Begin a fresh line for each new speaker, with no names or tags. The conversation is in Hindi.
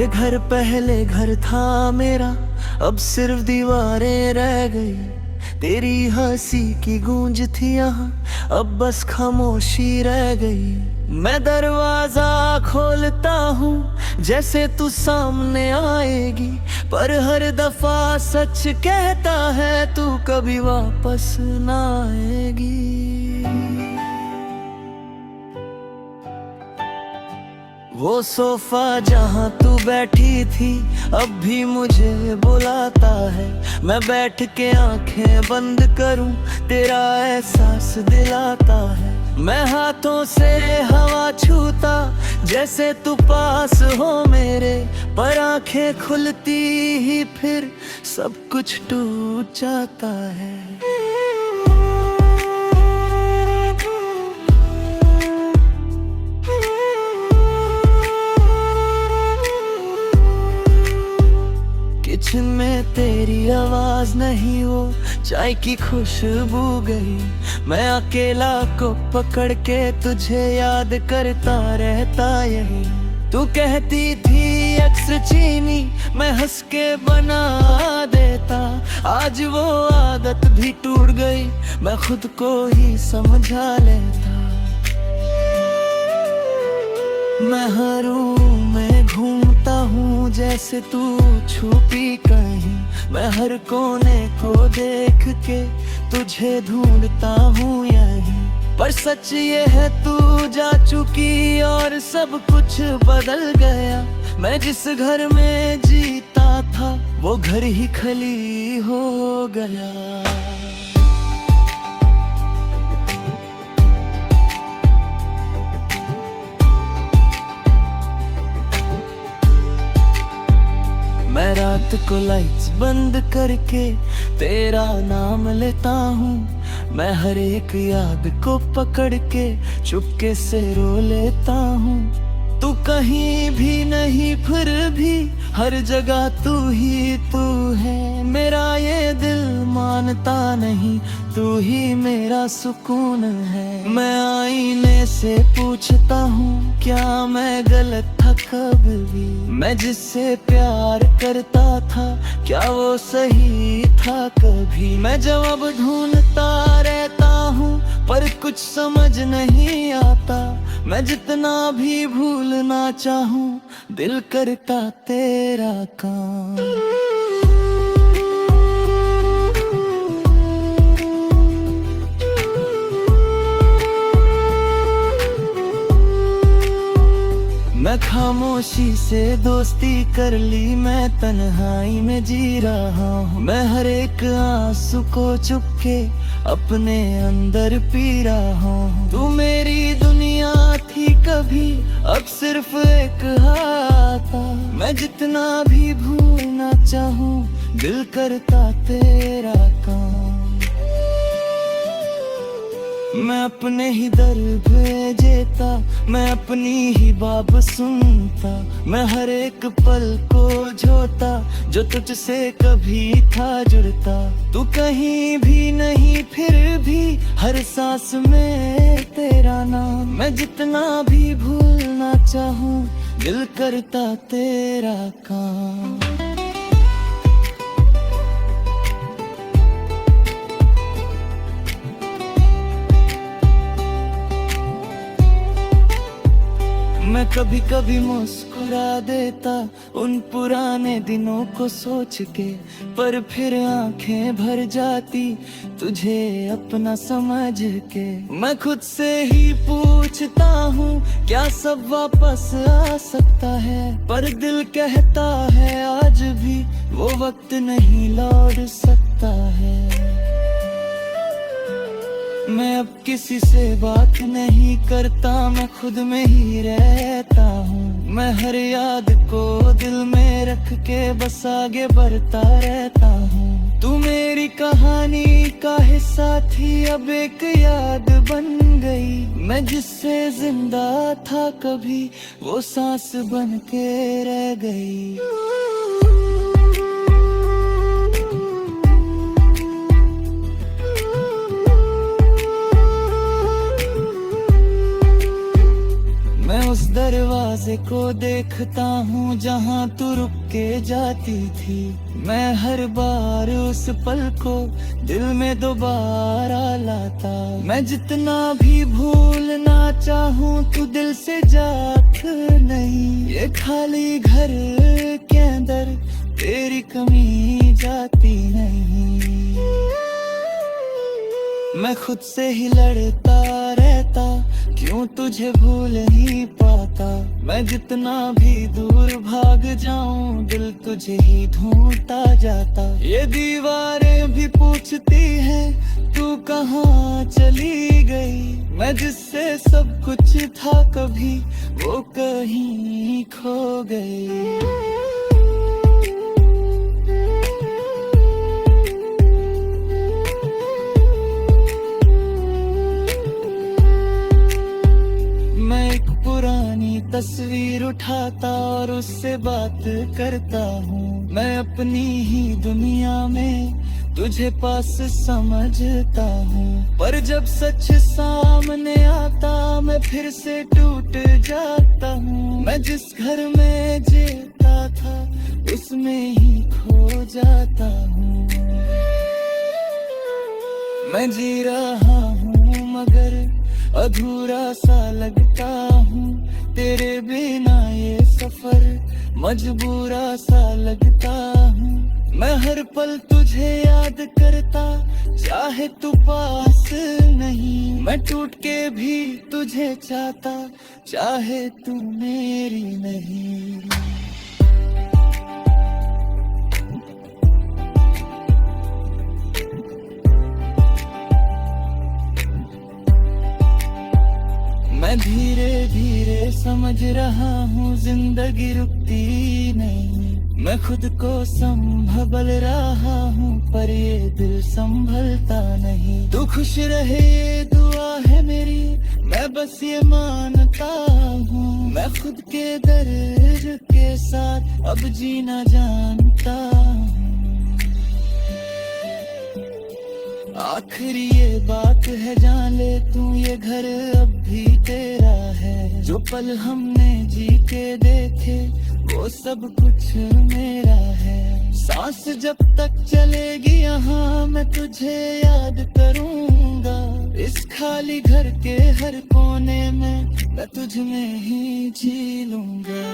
ये घर पहले घर था मेरा, अब सिर्फ दीवारें रह गई। तेरी हंसी की गूंज थी यहाँ, अब बस खामोशी रह गई। मैं दरवाजा खोलता हूँ जैसे तू सामने आएगी, पर हर दफा सच कहता है तू कभी वापस ना आएगी। वो सोफा जहाँ तू बैठी थी अब भी मुझे बुलाता है। मैं बैठ के आंखें बंद करूं तेरा एहसास दिलाता है। मैं हाथों से हवा छूता जैसे तू पास हो मेरे, पर आंखें खुलती ही फिर सब कुछ टूट जाता है। किचन में तेरी आवाज नहीं, वो चाय की खुशबू गई। मैं अकेला को पकड़ के तुझे याद करता रहता यही। तू कहती थी अक्सर चीनी, मैं हंस के बना देता। आज वो आदत भी टूट गई, मैं खुद को ही समझा लेता। मैं हर रूम में घूमता हूँ जैसे तू छुपी कहीं। मैं हर कोने को देख के तुझे ढूंढता हूँ यहीं। पर सच ये है तू जा चुकी और सब कुछ बदल गया। मैं जिस घर में जीता था वो घर ही खाली हो गया। मैं रात को लाइट्स बंद करके तेरा नाम लेता हूँ। मैं हर एक याद को पकड़ के चुपके से रो लेता हूँ। तू कहीं भी नहीं फिर भी हर जगह तू ही तू है। मेरा ये दिल मानता नहीं, तू ही मेरा सुकून है। मैं आईने से पूछता हूँ क्या मैं गलत था कभी भी। मैं जिससे प्यार करता था क्या वो सही था कभी। मैं जवाब ढूंढता रहता हूँ पर कुछ समझ नहीं आता। मैं जितना भी भूलना चाहूँ दिल करता तेरा काम। मैं खामोशी से दोस्ती कर ली, मैं तन्हाई में जी रहा हूँ। मैं हर एक आंसू को चुपके अपने अंदर पी रहा हूँ। तू मेरी दुनिया थी कभी, अब सिर्फ एक हाथा। मैं जितना भी भूलना चाहूँ दिल करता तेरा काम। मैं अपने ही दर पे जेता, मैं अपनी ही बात सुनता। मैं हर एक पल को जोता जो तुझसे कभी था जुड़ता। तू कहीं भी नहीं फिर भी हर सांस में तेरा नाम। मैं जितना भी भूलना चाहूँ दिल करता तेरा काम। मैं कभी कभी मुस्कुरा देता उन पुराने दिनों को सोच के, पर फिर आंखें भर जाती तुझे अपना समझ के। मैं खुद से ही पूछता हूँ क्या सब वापस आ सकता है, पर दिल कहता है आज भी वो वक्त नहीं लौट सकता है। मैं अब किसी से बात नहीं करता, मैं खुद में ही रहता हूँ। मैं हर याद को दिल में रख के बस आगे बढ़ता रहता हूँ। तू मेरी कहानी का हिस्सा थी, अब एक याद बन गई। मैं जिससे जिंदा था कभी वो सांस बन के रह गई। उस दरवाजे को देखता हूँ जहाँ तू रुक के जाती थी। मैं हर बार उस पल को दिल में दोबारा लाता। मैं जितना भी भूलना चाहूँ तू दिल से जात नहीं। ये खाली घर के अंदर तेरी कमी जाती नहीं। मैं खुद से ही लड़ता रहता, क्यों तुझे भूल ही पाता। मैं जितना भी दूर भाग जाऊं दिल तुझे ही ढूंढता जाता। ये दीवारें भी पूछती हैं तू कहाँ चली गई। मैं जिससे सब कुछ था कभी वो कहीं खो गई। पुरानी तस्वीर उठाता और उससे बात करता हूँ। मैं अपनी ही दुनिया में तुझे पास समझता हूँ, पर जब सच सामने आता मैं फिर से टूट जाता हूँ। मैं जिस घर में जीता था उसमें ही खो जाता हूँ। मैं जी रहा हूँ मगर अधूरा सा लगता हूँ। तेरे बिना ये सफर मजबूरा सा लगता हूँ। मैं हर पल तुझे याद करता चाहे तू पास नहीं। मैं टूट के भी तुझे चाहता चाहे तू मेरी नहीं। मैं धीरे धीरे समझ रहा हूँ जिंदगी रुकती नहीं। मैं खुद को संभल रहा हूँ पर ये दिल संभलता नहीं। तू खुश रहे ये दुआ है मेरी, मैं बस ये मानता हूँ। मैं खुद के दर्द के साथ अब जीना जानता हूँ। आखिरी ये बात है जान ले तू, ये घर अब भी तेरा है। जो पल हमने जी के देखे वो सब कुछ मेरा है। सांस जब तक चलेगी यहाँ मैं तुझे याद करूँगा। इस खाली घर के हर कोने में मैं तुझ में ही जी लूँगा।